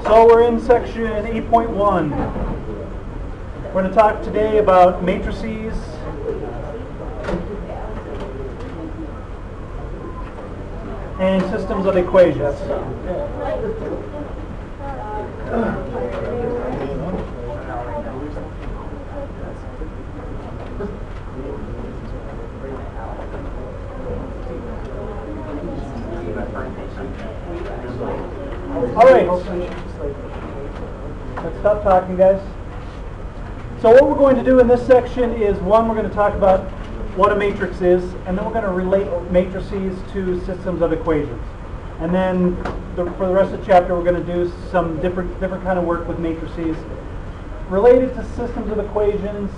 So we're in section 8.1. We're going to talk today about matrices and systems of equations. All right, let's stop talking, guys. So what we're going to do in this section is, one, we're going to talk about what a matrix is, and then we're going to relate matrices to systems of equations. And then for the rest of the chapter, we're going to do some different kind of work with matrices related to systems of equations,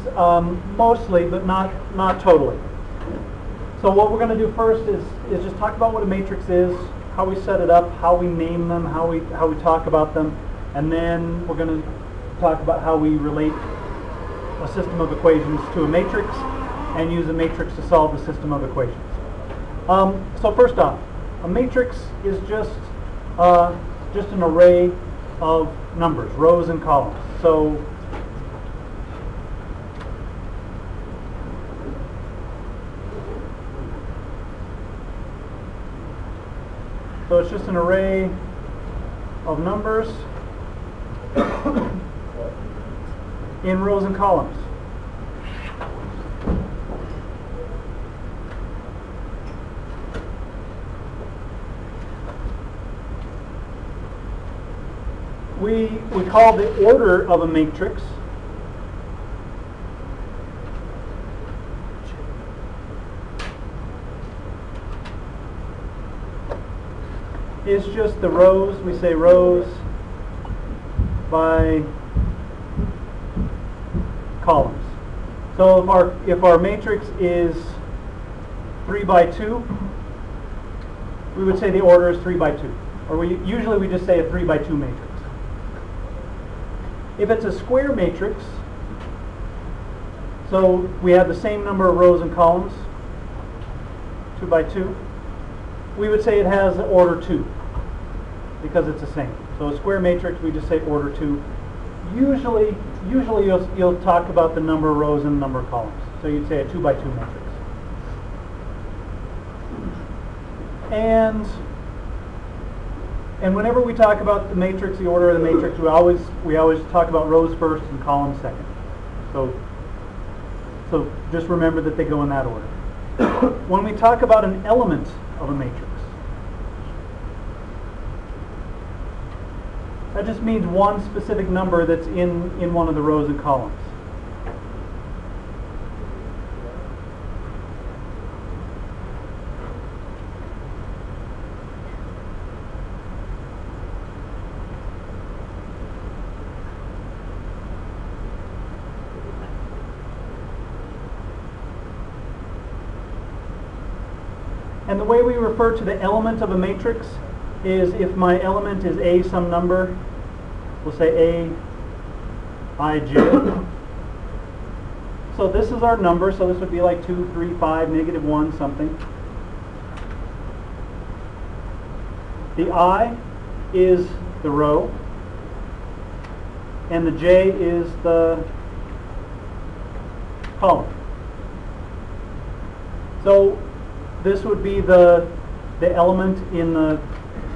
mostly, but not totally. So what we're going to do first is just talk about what a matrix is, how we set it up, how we name them, how we talk about them, and then we're going to talk about how we relate a system of equations to a matrix and use a matrix to solve the system of equations. So first off, a matrix is just an array of numbers, rows and columns. So it's just an array of numbers in rows and columns. We call the order of a matrix is just the rows. We say rows by columns. So if our matrix is 3 by 2, we would say the order is 3 by 2. Or usually we just say a 3 by 2 matrix. If it's a square matrix, so we have the same number of rows and columns, 2 by 2, we would say it has order 2 because it's the same. So a square matrix, we just say order 2. Usually you'll talk about the number of rows and the number of columns. So you'd say a 2 by 2 matrix. And whenever we talk about the matrix, the order of the matrix, we always talk about rows first and columns second. So just remember that they go in that order. When we talk about an element of a matrix, that just means one specific number that's in one of the rows and columns. And the way we refer to the element of a matrix is if my element is a some number, we'll say a I j. So this is our number, so this would be like 2, 3, 5, -1, something. The I is the row, and the j is the column. So this would be the element in the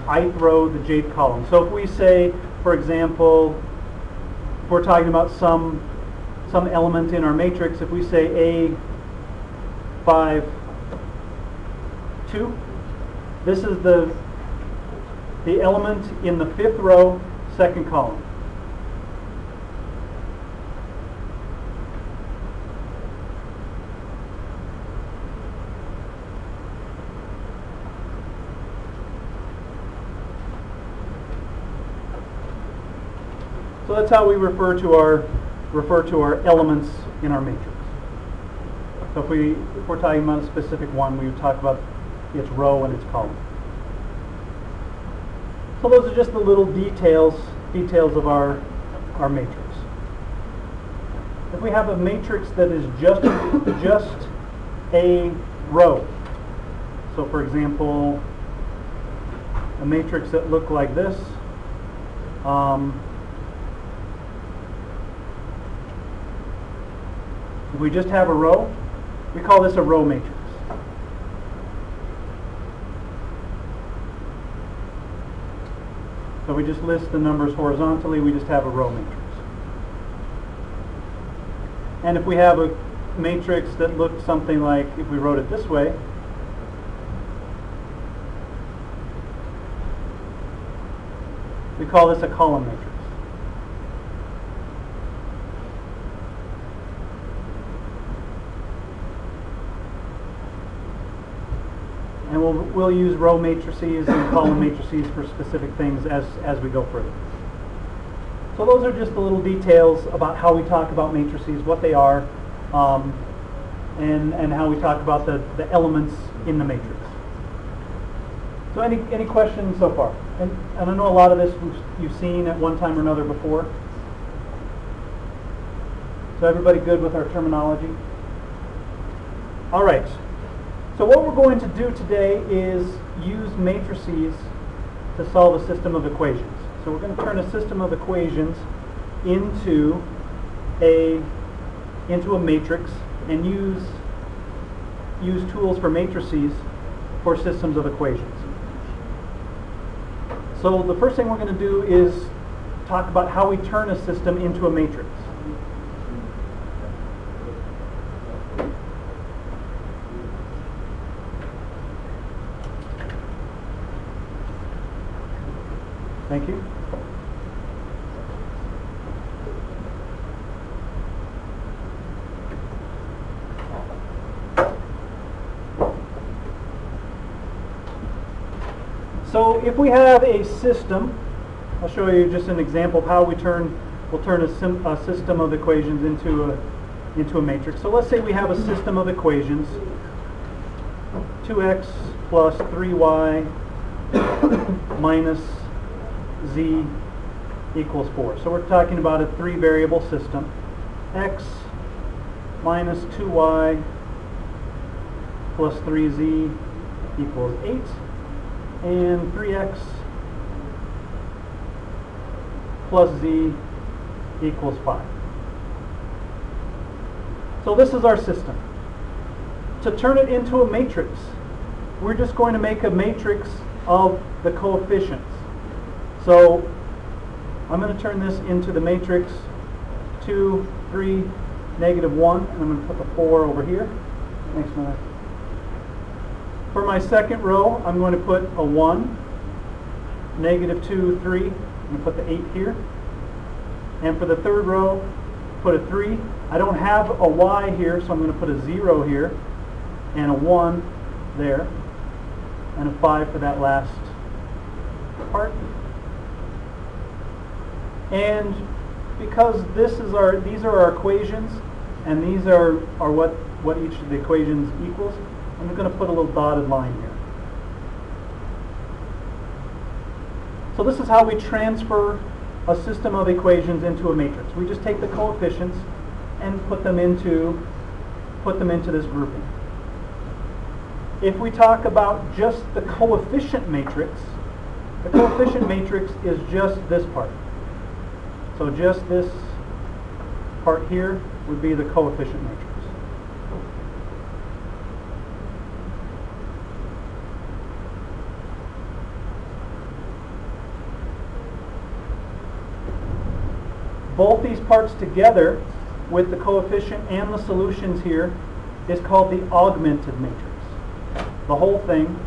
ith row, the jth column. So if we say, for example, if we're talking about some element in our matrix, if we say A5, 2, this is the element in the 5th row, 2nd column. So that's how we refer to our elements in our matrix. So if we're talking about a specific one, we would talk about its row and its column. So those are just the little details of our matrix. If we have a matrix that is just a row, so for example, a matrix that looked like this, If we just have a row, we call this a row matrix. So we just list the numbers horizontally, we just have a row matrix. And if we have a matrix that looks something like, if we wrote it this way, we call this a column matrix. And we'll use row matrices and column matrices for specific things as we go further. So those are just the little details about how we talk about matrices, what they are, and how we talk about the elements in the matrix. So any questions so far? And I know a lot of this you've seen at one time or another before. So everybody good with our terminology? All right. So what we're going to do today is use matrices to solve a system of equations. So we're going to turn a system of equations into a matrix and use tools for matrices for systems of equations. So the first thing we're going to do is talk about how we turn a system into a matrix. Thank you. So if we have a system, I'll show you just an example of how we'll turn a system of equations into a matrix. So let's say we have a system of equations, 2x plus 3y minus z equals 4. So we're talking about a 3-variable system. X minus 2y plus 3z equals 8. And 3x plus z equals 5. So this is our system. To turn it into a matrix, we're just going to make a matrix of the coefficients. So I'm going to turn this into the matrix 2, 3, negative 1, and I'm going to put the 4 over here. Next one. For my second row, I'm going to put a 1, negative 2, 3. I'm going to put the 8 here. And for the third row, put a 3. I don't have a y here, so I'm going to put a 0 here, and a 1 there, and a 5 for that last part. And because these are our equations, and these are what each of the equations equals, I'm going to put a little dotted line here. So this is how we transfer a system of equations into a matrix. We just take the coefficients and put them into this grouping. If we talk about just the coefficient matrix is just this part. So just this part here would be the coefficient matrix. Both these parts together with the coefficient and the solutions here is called the augmented matrix. The whole thing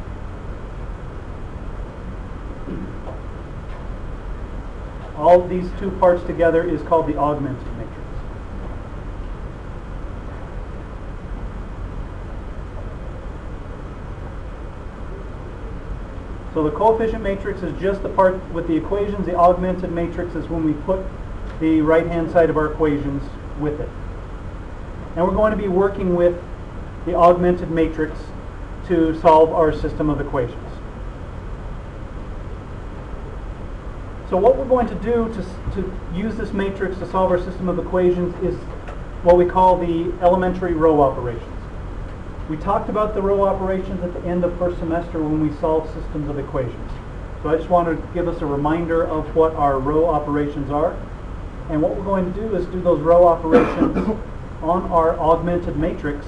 all of these two parts together is called the augmented matrix. So the coefficient matrix is just the part with the equations. The augmented matrix is when we put the right-hand side of our equations with it. And we're going to be working with the augmented matrix to solve our system of equations. So what we're going to do to use this matrix to solve our system of equations is what we call the elementary row operations. We talked about the row operations at the end of first semester when we solved systems of equations. So I just want to give us a reminder of what our row operations are. And what we're going to do is do those row operations on our augmented matrix,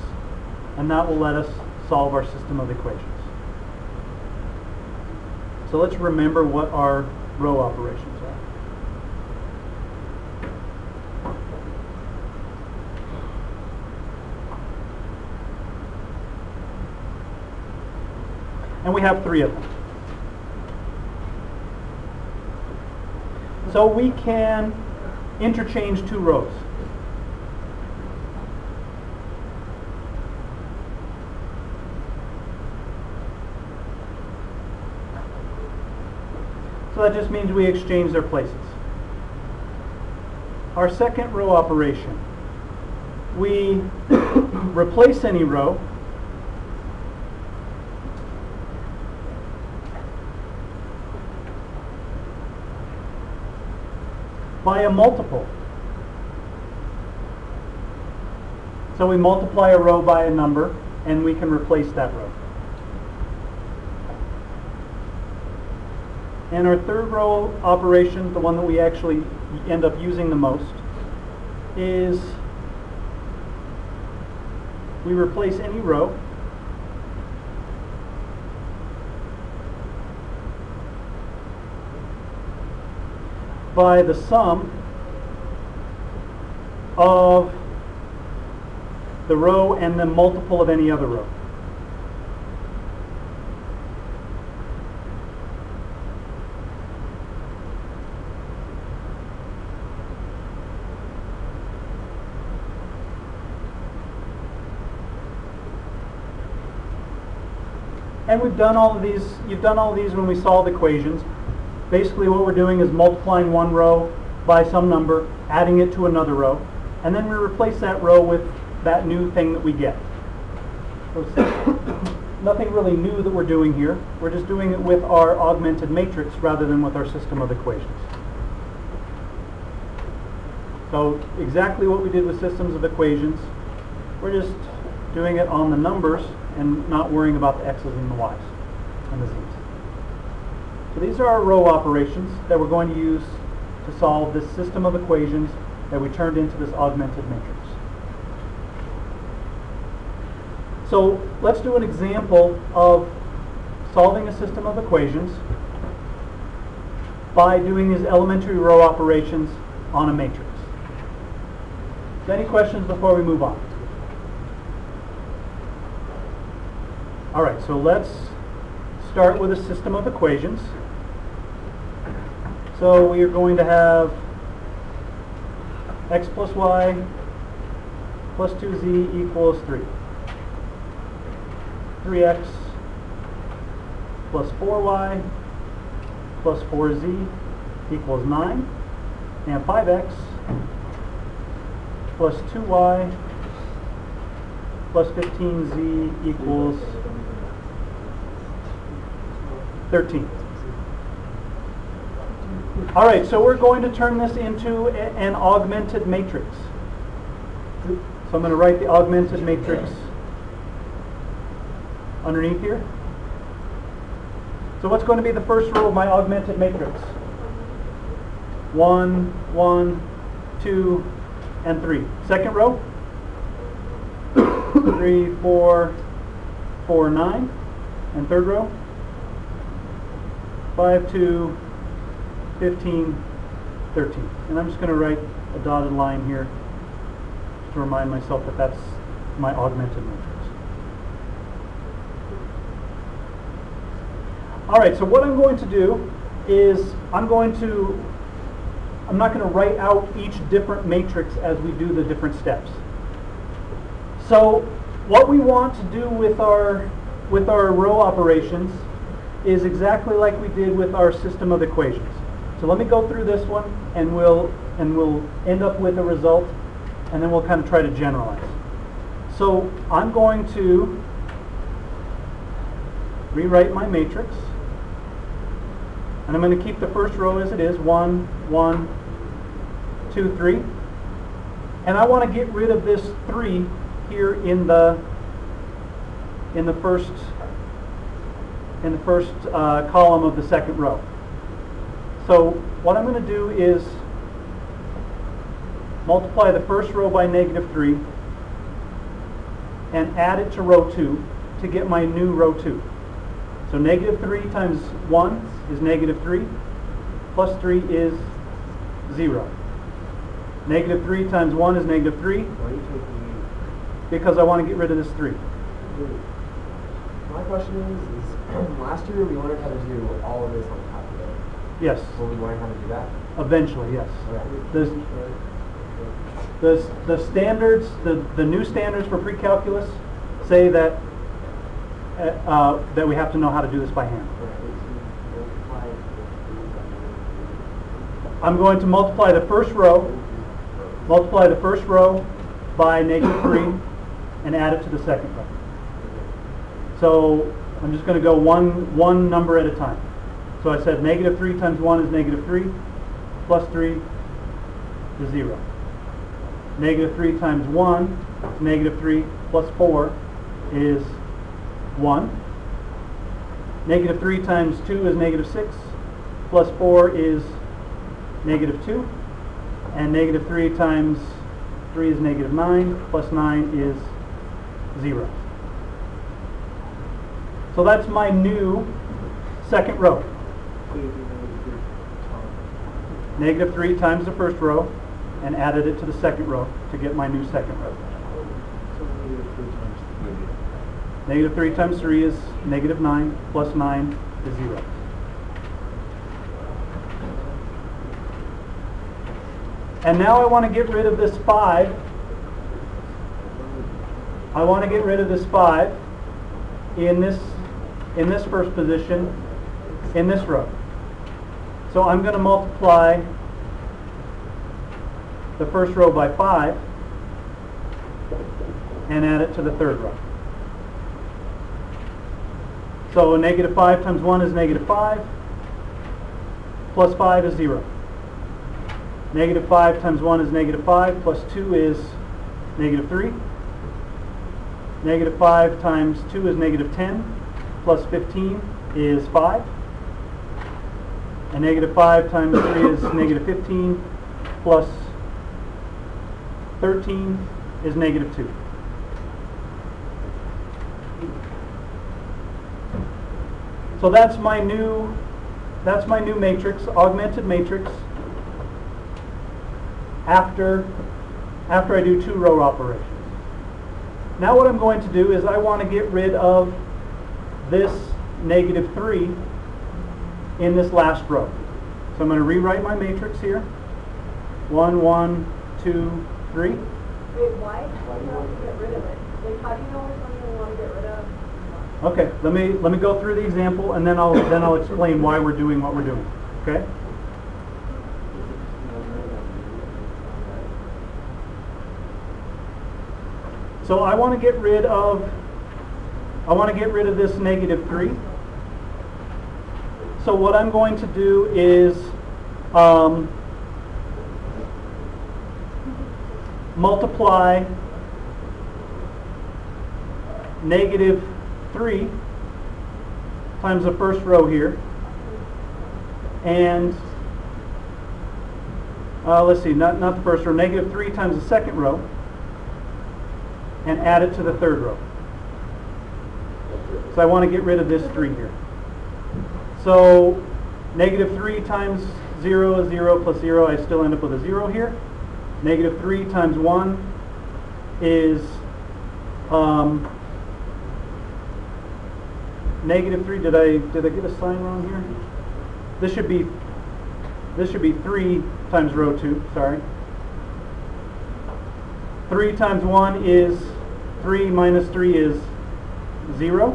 and that will let us solve our system of equations. So let's remember what our row operations are. And we have 3 of them. So we can interchange 2 rows. So that just means we exchange their places. Our second row operation, we replace any row by a multiple. So we multiply a row by a number, and we can replace that row. And our third row operation, the one that we actually end up using the most, is we replace any row by the sum of the row and the multiple of any other row. And we've done all of these, you've done all of these when we solve equations. Basically what we're doing is multiplying one row by some number, adding it to another row, and then we replace that row with that new thing that we get. So nothing really new that we're doing here. We're just doing it with our augmented matrix rather than with our system of equations. So exactly what we did with systems of equations, we're just doing it on the numbers and not worrying about the x's and the y's and the z's. So these are our row operations that we're going to use to solve this system of equations that we turned into this augmented matrix. So let's do an example of solving a system of equations by doing these elementary row operations on a matrix. So any questions before we move on? All right, so let's start with a system of equations. So we are going to have x plus y plus 2z equals 3. 3x plus 4y plus 4z equals 9. And 5x plus 2y plus 15z equals 13. All right, so we're going to turn this into an augmented matrix. So I'm going to write the augmented matrix underneath here. So what's going to be the first row of my augmented matrix? 1, 1, 2, and 3. Second row? 3, 4, 4, 9. And third row? 5, 2, 15, 13. And I'm just going to write a dotted line here to remind myself that that's my augmented matrix. All right, so what I'm going to do is I'm not going to write out each different matrix as we do the different steps. So what we want to do with our row operations is exactly like we did with our system of equations. So let me go through this one, and we'll end up with a result, and then we'll kind of try to generalize. So I'm going to rewrite my matrix, and I'm going to keep the first row as it is, 1, 1, 2, 3. And I want to get rid of this 3 here in the first column of the second row. So what I'm going to do is multiply the first row by -3 and add it to row 2 to get my new row 2. So -3 times 1 is -3, plus 3 is 0. -3 times 1 is -3, Why are you taking because I want to get rid of this 3. My question is last year we learned how to do all of this on the calculator. Yes, Will we learn how to do that? eventually, yes. Okay. The standards, the new standards for pre-calculus say that that we have to know how to do this by hand. I'm going to multiply the first row by -3 and add it to the second row. So I'm just going to go one number at a time. So I said -3 times 1 is -3, plus 3 is 0. -3 times 1 is -3, plus 4 is 1. -3 times 2 is -6, plus 4 is -2. And -3 times 3 is -9, plus 9 is 0. So that's my new second row. -3 times the first row and added it to the second row to get my new second row. -3 times 3 is -9, plus 9 is 0. And now I want to get rid of this 5. I want to get rid of this 5 in this first position in this row. So I'm going to multiply the first row by 5 and add it to the third row. So -5 times 1 is -5, plus 5 is 0. -5 times 1 is -5, plus 2 is -3. -5 times 2 is -10, plus 15 is 5. And -5 times 3 is -15, plus 13 is -2. So that's my new matrix, augmented matrix, after I do 2 row operations. Now what I'm going to do is I want to get rid of this -3 in this last row. So I'm going to rewrite my matrix here. 1, 1, 2, 3. Wait, why do you want to get rid of it? Like, how do you know which one you want to get rid of? Okay, let me go through the example and then I'll explain why we're doing what we're doing. Okay? So I want to get rid of this -3. So what I'm going to do is multiply -3 times the first row here, and let's see, not the first row, -3 times the second row, and add it to the third row. So I want to get rid of this 3 here. So -3 times 0 is 0, plus 0, I still end up with a 0 here. -3 times 1 is -3. Did I get a sign wrong here? This should be 3 times row 2, sorry. 3 times 1 is 3, minus 3 is 0.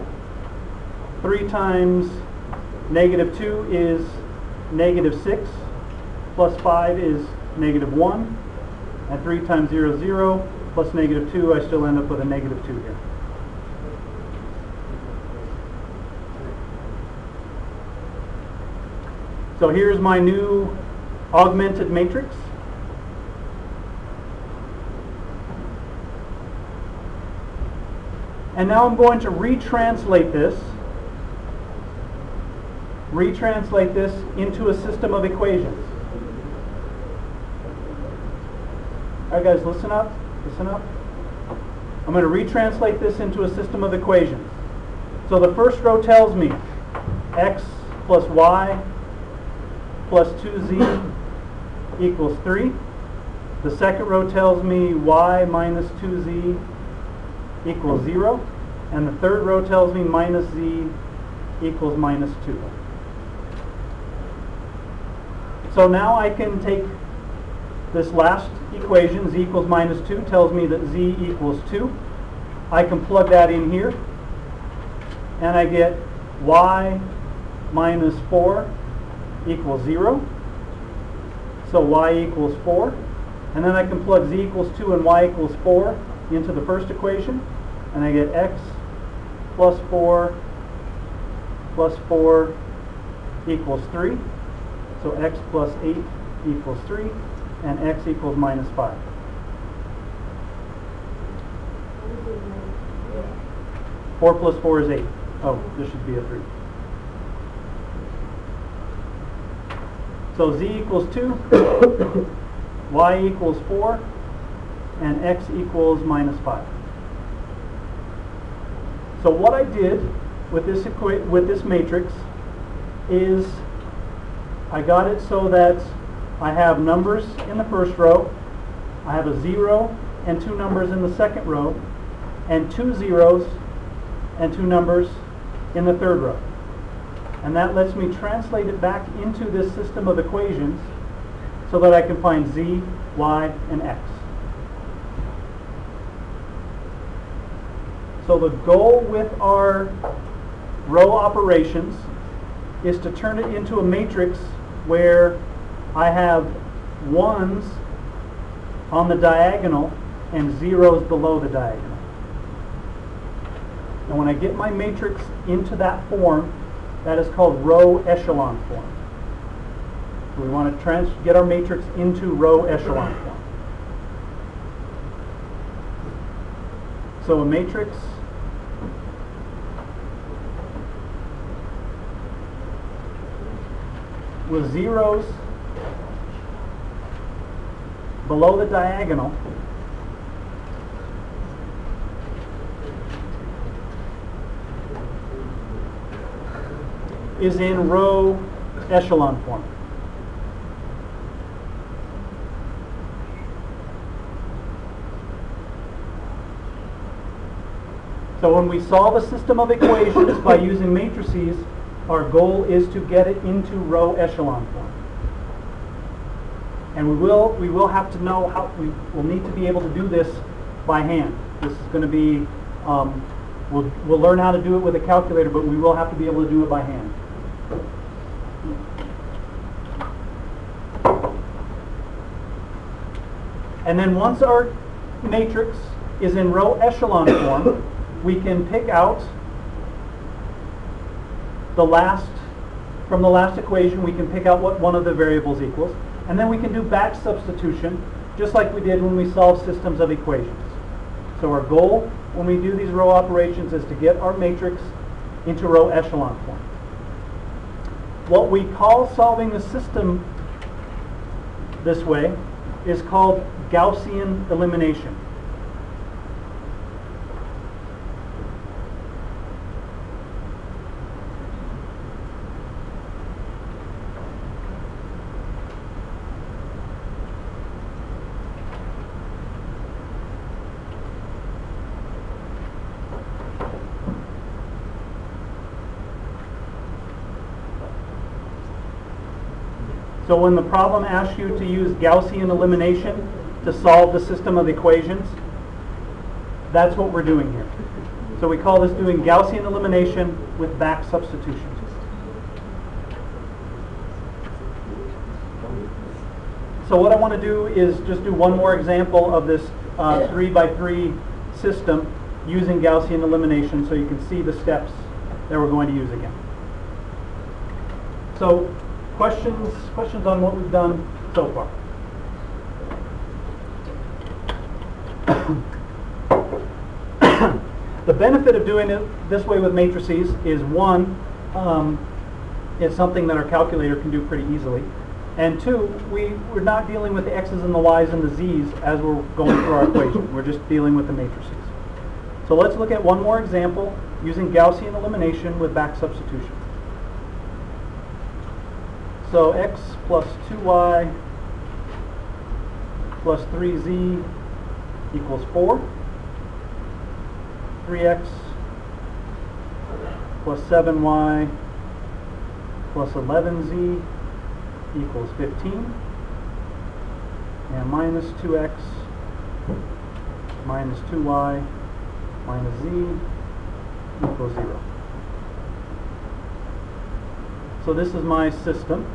3 times -2 is -6, plus 5 is -1, and 3 times 0 is 0, plus -2, I still end up with a -2 here. So here's my new augmented matrix. And now I'm going to retranslate this retranslate this into a system of equations. All right, guys, listen up. Listen up. I'm going to retranslate this into a system of equations. So the first row tells me x plus y plus 2z equals 3. The second row tells me y minus 2z equals 0. And the third row tells me minus z equals minus 2. So now I can take this last equation, z equals minus 2, tells me that z equals 2. I can plug that in here, and I get y minus 4 equals 0. So y equals 4. And then I can plug z equals 2 and y equals 4 into the first equation, and I get x plus 4 equals 3. So x plus 8 equals 3, and x equals minus 5. Four plus 4 is 8. Oh, this should be a 3. So z equals 2, y equals 4, and x equals minus 5. So what I did with this matrix is I got it so that I have numbers in the first row, I have a 0 and 2 numbers in the second row, and 2 zeros and 2 numbers in the third row. And that lets me translate it back into this system of equations so that I can find z, y, and x. So the goal with our row operations is to turn it into a matrix where I have 1s on the diagonal and 0s below the diagonal. And when I get my matrix into that form, that is called row echelon form. So we want to get our matrix into row echelon form. So a matrix with zeros below the diagonal is in row echelon form. So when we solve a system of equations by using matrices, our goal is to get it into row echelon form. And we will have to know how, we will need to be able to do this by hand. This is going to be, we'll learn how to do it with a calculator, but we will have to be able to do it by hand. And then once our matrix is in row echelon form, we can pick out from the last equation, we can pick out what one of the variables equals, and then we can do back substitution, just like we did when we solved systems of equations. So our goal when we do these row operations is to get our matrix into row echelon form. What we call solving the system this way is called Gaussian elimination. So when the problem asks you to use Gaussian elimination to solve the system of equations, that's what we're doing here. So we call this doing Gaussian elimination with back substitution. So what I want to do is just do one more example of this 3x3 system using Gaussian elimination so you can see the steps that we're going to use again. So questions on what we've done so far? The benefit of doing it this way with matrices is one, is something that our calculator can do pretty easily. And two, we're not dealing with the x's and the y's and the z's as we're going through our equation. We're just dealing with the matrices. So let's look at one more example using Gaussian elimination with back substitution. So x plus 2y plus 3z equals 4. 3x plus 7y plus 11z equals 15. And minus 2x minus 2y minus z equals 0. So this is my system.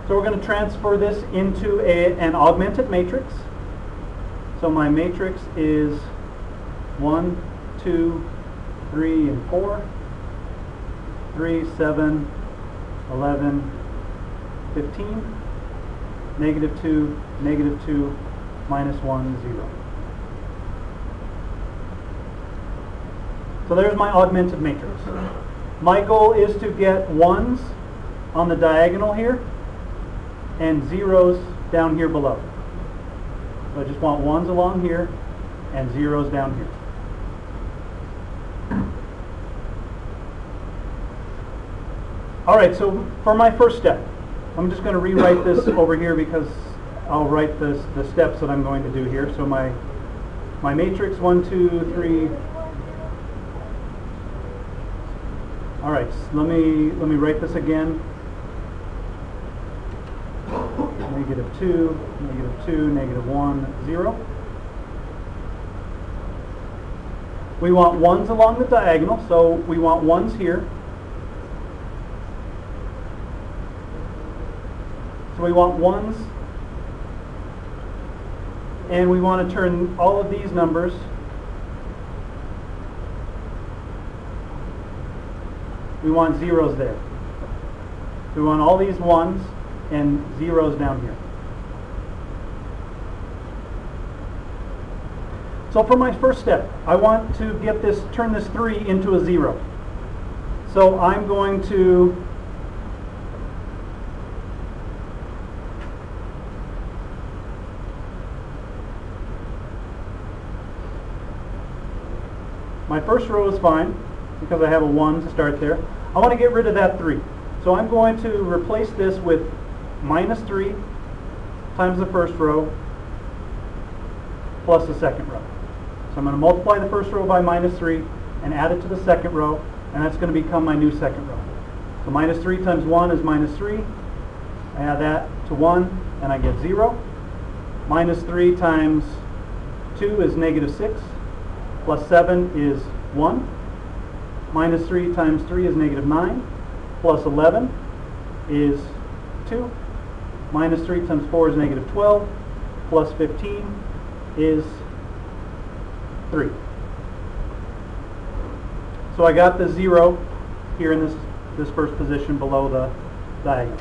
So we're going to transfer this into an augmented matrix. So my matrix is 1, 2, 3, and 4. 3, 7, 11, 15. Negative 2, minus 1, 0. So there's my augmented matrix. My goal is to get 1s on the diagonal here and 0s down here below. So I just want 1s along here and 0s down here. Alright, so for my first step, I'm just going to rewrite this over here because I'll write the steps that I'm going to do here. So my matrix 1, 2, 3. Alright, so let me write this again. Negative 2, negative 2, negative 1, 0. We want 1s along the diagonal, so we want 1s here. So we want 1s, and we want to turn all of these numbers we want 0s there. So we want all these 1s and 0s down here. So for my first step, I want to turn this 3 into a 0. So I'm going to my first row is fine because I have a 1 to start there. I want to get rid of that 3. So I'm going to replace this with minus 3 times the first row plus the second row. So I'm going to multiply the first row by minus 3 and add it to the second row, and that's going to become my new second row. So minus 3 times 1 is minus 3. I add that to 1 and I get 0. Minus 3 times 2 is negative 6. Plus 7 is 1. Minus 3 times 3 is negative 9. Plus 11 is 2. Minus 3 times 4 is negative 12. Plus 15 is 3. So I got the 0 here in this first position below the diagonal.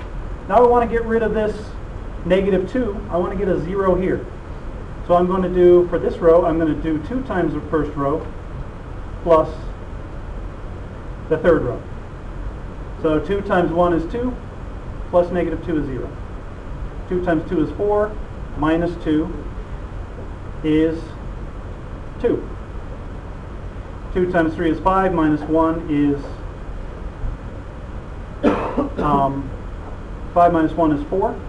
Now I want to get rid of this negative 2. I want to get a 0 here. So I'm going to do, for this row, I'm going to do 2 times the first row plus the third row. So 2 times 1 is 2, plus negative 2 is 0. 2 times 2 is 4, minus 2 is 2. 2 times 3 is 5, minus 1 is 5 minus 1 is 4.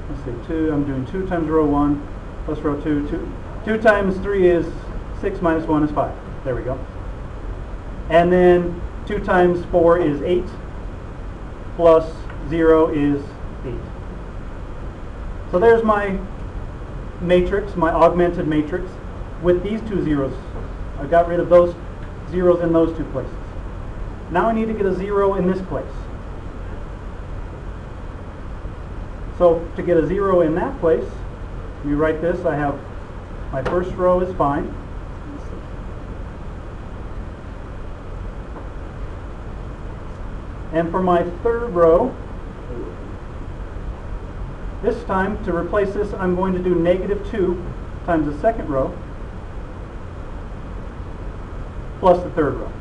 Let's see, 2, I'm doing 2 times row 1 plus row 2. 2 times 3 is 6, minus 1 is 5. There we go. And then 2 times 4 is 8, plus 0 is 8. So there's my matrix, my augmented matrix, with these 2 zeros. I got rid of those zeros in those 2 places. Now I need to get a 0 in this place. So to get a 0 in that place, let me write this. I have my first row is fine. And for my third row, this time to replace this, I'm going to do negative 2 times the second row plus the third row.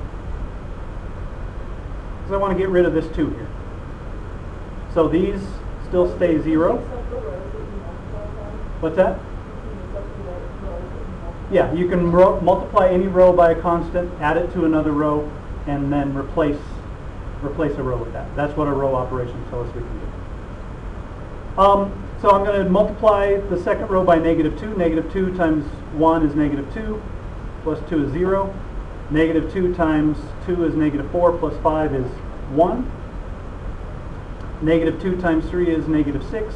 Because I want to get rid of this 2 here. So these still stay 0. What's that? Yeah, you can multiply any row by a constant, add it to another row, and then replace a row with that. That's what a row operation tells us we can do. So I'm going to multiply the second row by -2. -2 times 1 is -2, plus 2 is 0. -2 times 2 is -4, plus 5 is 1. -2 times 3 is -6,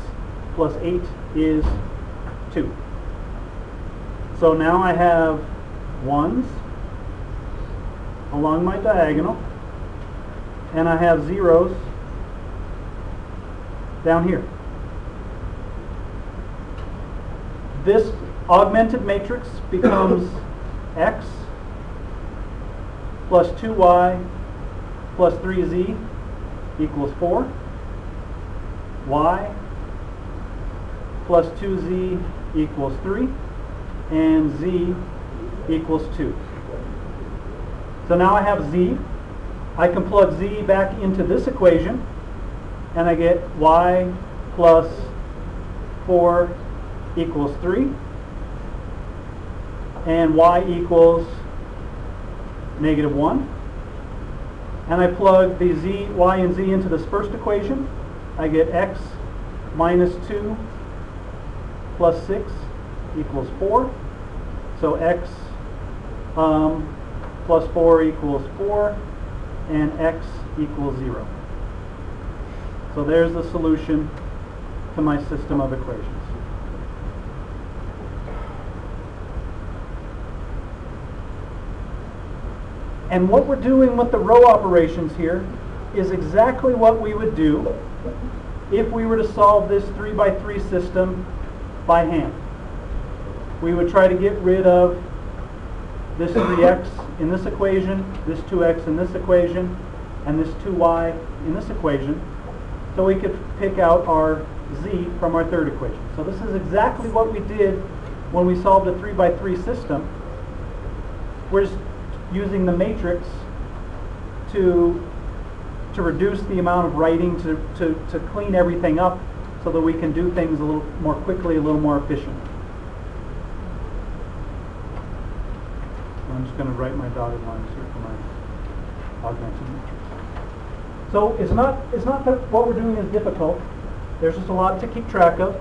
plus 8 is 2. So now I have 1s along my diagonal, and I have 0s down here. This augmented matrix becomes x plus 2y plus 3z equals 4, y plus 2z equals 3, and z equals 2. So now I have z. I can plug z back into this equation, and I get y plus 4 equals 3, and y equals -1. And I plug the z, y, and z into this first equation. I get x minus 2 plus 6 equals 4. So x plus 4 equals 4, and x equals 0. So there's the solution to my system of equations. And what we're doing with the row operations here is exactly what we would do if we were to solve this 3x3 system by hand. We would try to get rid of this 3x in this equation, this 2x in this equation, and this 2y in this equation, so we could pick out our z from our third equation. So this is exactly what we did when we solved a 3x3 system. We're just using the matrix to reduce the amount of writing, to clean everything up so that we can do things a little more quickly, a little more efficiently. I'm just going to write my dotted lines here for my augmented matrix. So it's not that what we're doing is difficult. There's just a lot to keep track of,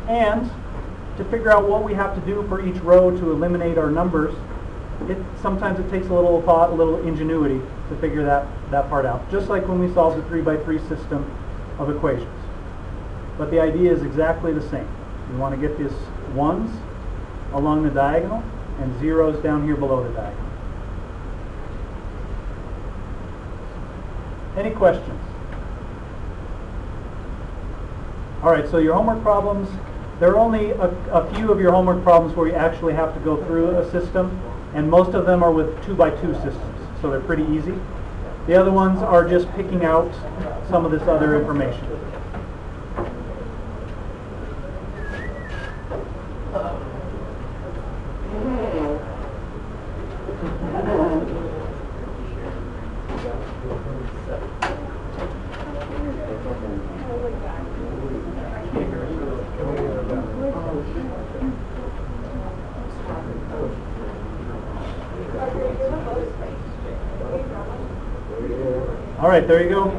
and to figure out what we have to do for each row to eliminate our numbers. Sometimes it takes a little thought, a little ingenuity to figure that part out, just like when we solved the 3x3 system of equations. But the idea is exactly the same. We want to get these 1s along the diagonal and 0s down here below the diagonal. Any questions? All right, so your homework problems, there are only a few of your homework problems where you actually have to go through a system, and most of them are with 2x2 systems, so they're pretty easy. The other ones are just picking out some of this other information. All right, there you go.